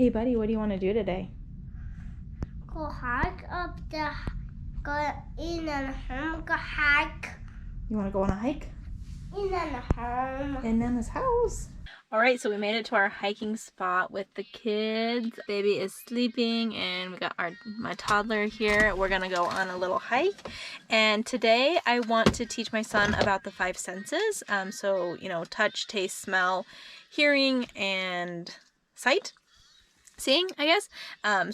Hey, buddy, what do you want to do today? Go hike up the, go in and home, go hike. You want to go on a hike? In and home. In Nana's house. All right, so we made it to our hiking spot with the kids. Baby is sleeping and we got my toddler here. We're gonna go on a little hike. And today I want to teach my son about the 5 senses. So, you know, touch, taste, smell, hearing, and sight. Seeing, I guess.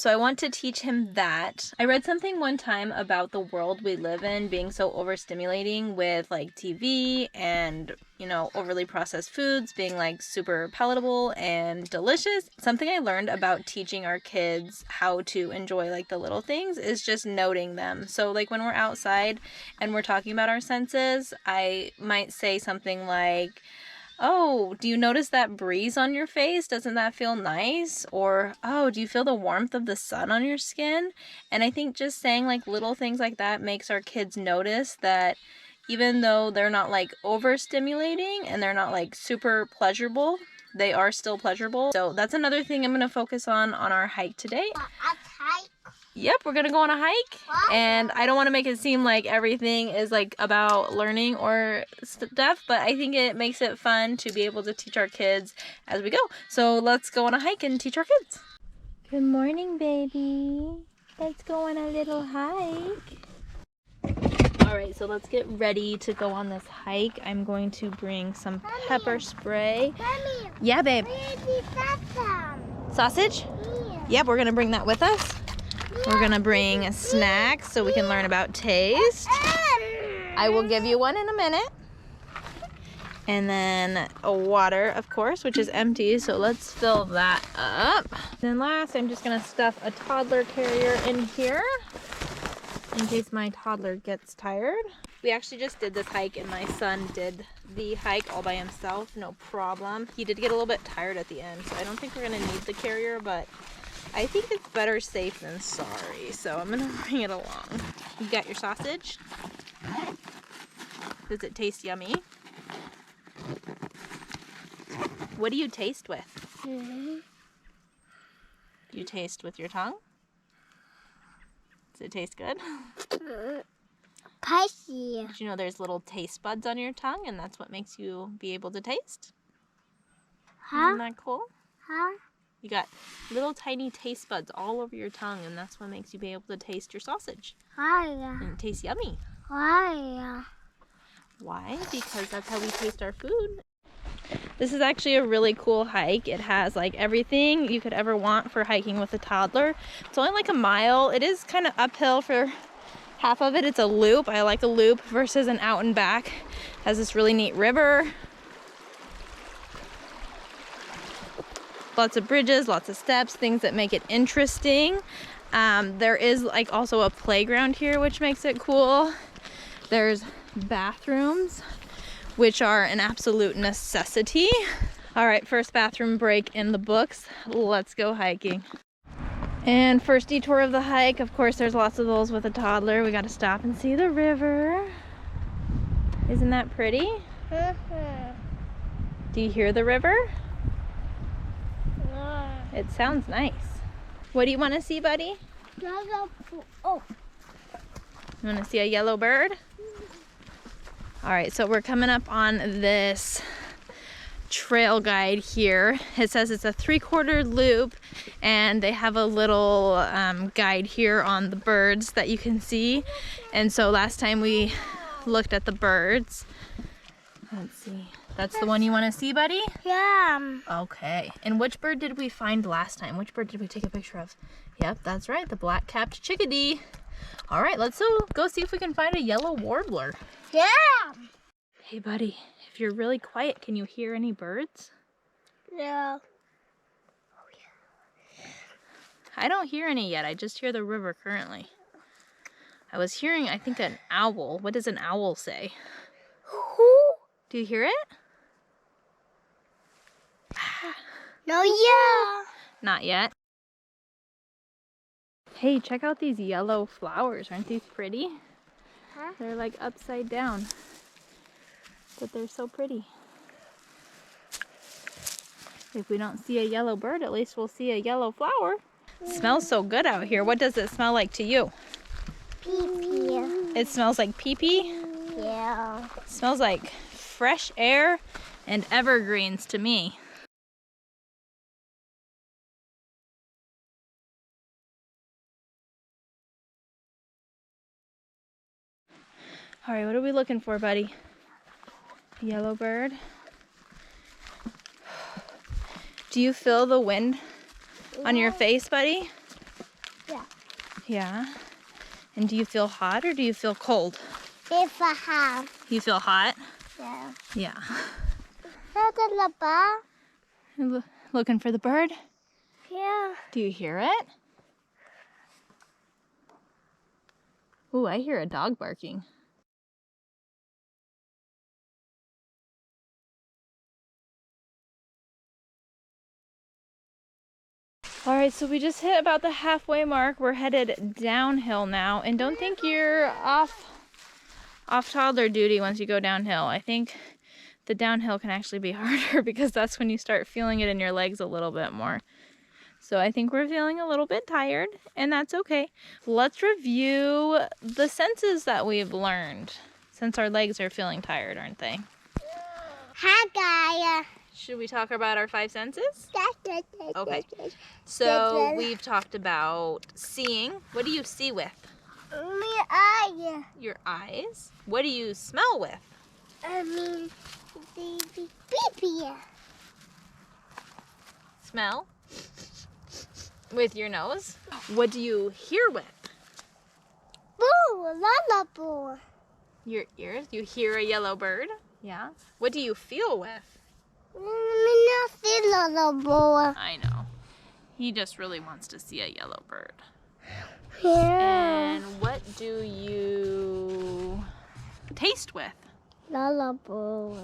So I want to teach him that. I read something one time about the world we live in being so overstimulating with like TV and, you know, overly processed foods being like super palatable and delicious. Something I learned about teaching our kids how to enjoy like the little things is just noting them. So like when we're outside and we're talking about our senses, I might say something like, oh, do you notice that breeze on your face? Doesn't that feel nice? Or, oh, do you feel the warmth of the sun on your skin? And I think just saying like little things like that makes our kids notice that even though they're not like overstimulating and they're not like super pleasurable, they are still pleasurable. So that's another thing I'm going to focus on our hike today. Yep, we're gonna go on a hike, and I don't want to make it seem like everything is like about learning or stuff, but I think it makes it fun to be able to teach our kids as we go. So let's go on a hike and teach our kids. Good morning, baby. Let's go on a little hike. All right, so let's get ready to go on this hike. I'm going to bring some pepper spray. Mommy, yeah, babe. Sausage? Yeah. Yep, we're gonna bring that with us. We're gonna bring a snack so we can learn about taste. I will give you one in a minute. And then a water, of course, which is empty, so let's fill that up. Then last, I'm just gonna stuff a toddler carrier in here in case my toddler gets tired. We actually just did this hike and my son did the hike all by himself, no problem. He did get a little bit tired at the end, so I don't think we're gonna need the carrier, but I think it's better safe than sorry, so I'm gonna bring it along. You got your sausage? Does it taste yummy? What do you taste with? Mm-hmm. Do you taste with your tongue? Does it taste good? Spicy. Did you know there's little taste buds on your tongue and that's what makes you be able to taste? Isn't that cool? Huh? You got little tiny taste buds all over your tongue and that's what makes you be able to taste your sausage. Why? And it tastes yummy. Why? Why? Because that's how we taste our food. This is actually a really cool hike. It has like everything you could ever want for hiking with a toddler. It's only like a mile. It is kind of uphill for half of it. It's a loop. I like a loop versus an out and back. It has this really neat river. Lots of bridges, lots of steps, things that make it interesting. There is like also a playground here, which makes it cool. There's bathrooms, which are an absolute necessity. All right, first bathroom break in the books. Let's go hiking. And first detour of the hike, of course, there's lots of those with a toddler. We got to stop and see the river. Isn't that pretty? Do you hear the river? It sounds nice. What do you want to see, buddy? Oh. You want to see a yellow bird? All right, so we're coming up on this trail guide here. It says it's a 3/4 loop and they have a little guide here on the birds that you can see. And so last time we looked at the birds. Let's see. That's the one you want to see, buddy? Yeah. Okay. And which bird did we find last time? Which bird did we take a picture of? Yep, that's right. The black-capped chickadee. All right, let's go see if we can find a yellow warbler. Yeah. Hey, buddy, if you're really quiet, can you hear any birds? Yeah. I don't hear any yet. I just hear the river currently. I was hearing, I think, an owl. What does an owl say? Do you hear it? No, yeah. Not yet. Hey, check out these yellow flowers. Aren't these pretty? Huh? They're like upside down. But they're so pretty. If we don't see a yellow bird, at least we'll see a yellow flower. It smells so good out here. What does it smell like to you? Pee-pee. It smells like pee-pee? Yeah. It smells like fresh air and evergreens to me. All right, what are we looking for, buddy? Yellow bird. Do you feel the wind on your face, buddy? Yeah. Yeah. And do you feel hot or do you feel cold? If I have. You feel hot? Yeah. Yeah. Looking for the bird? Yeah. Do you hear it? Ooh, I hear a dog barking. All right, so we just hit about the halfway mark. We're headed downhill now, and don't think you're off toddler duty once you go downhill. I think the downhill can actually be harder because that's when you start feeling it in your legs a little bit more. So I think we're feeling a little bit tired, and that's okay. Let's review the senses that we've learned since our legs are feeling tired, aren't they? Hi, guys. Should we talk about our 5 senses? Okay. So we've talked about seeing. What do you see with? My eye. Your eyes. What do you smell with? I mean, the pee-pee. Smell. With your nose. What do you hear with? Boo, lullaby. Your ears. You hear a yellow bird. Yeah. What do you feel with? I not see lullaby. I know. He just really wants to see a yellow bird. Yeah. And what do you taste with? Lullaby.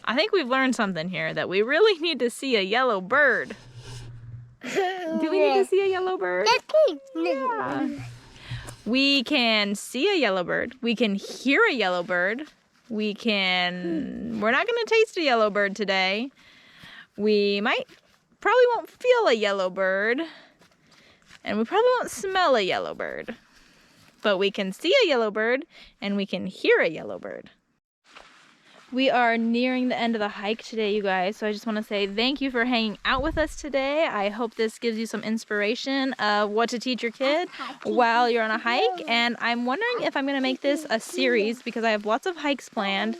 I think we've learned something here, that we really need to see a yellow bird. Do we need to see a yellow bird? Yeah. We can see a yellow bird. We can hear a yellow bird. We're not going to taste a yellow bird today. We probably won't feel a yellow bird. And we probably won't smell a yellow bird. But we can see a yellow bird and we can hear a yellow bird. We are nearing the end of the hike today, you guys. So I just want to say thank you for hanging out with us today. I hope this gives you some inspiration of what to teach your kid while you're on a hike. And I'm wondering if I'm going to make this a series because I have lots of hikes planned.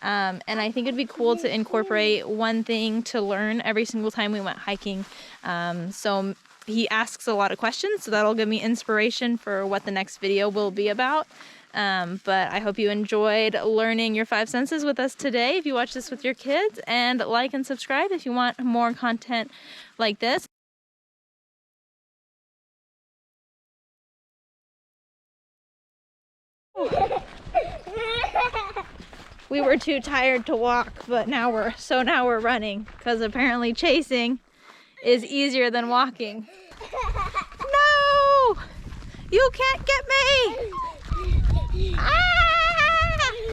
And I think it'd be cool to incorporate one thing to learn every single time we went hiking. So he asks a lot of questions, so that'll give me inspiration for what the next video will be about. But I hope you enjoyed learning your 5 senses with us today if you watch this with your kids, and like and subscribe if you want more content like this. We were too tired to walk, but now we're running because apparently chasing is easier than walking. No! You can't get me! Ah!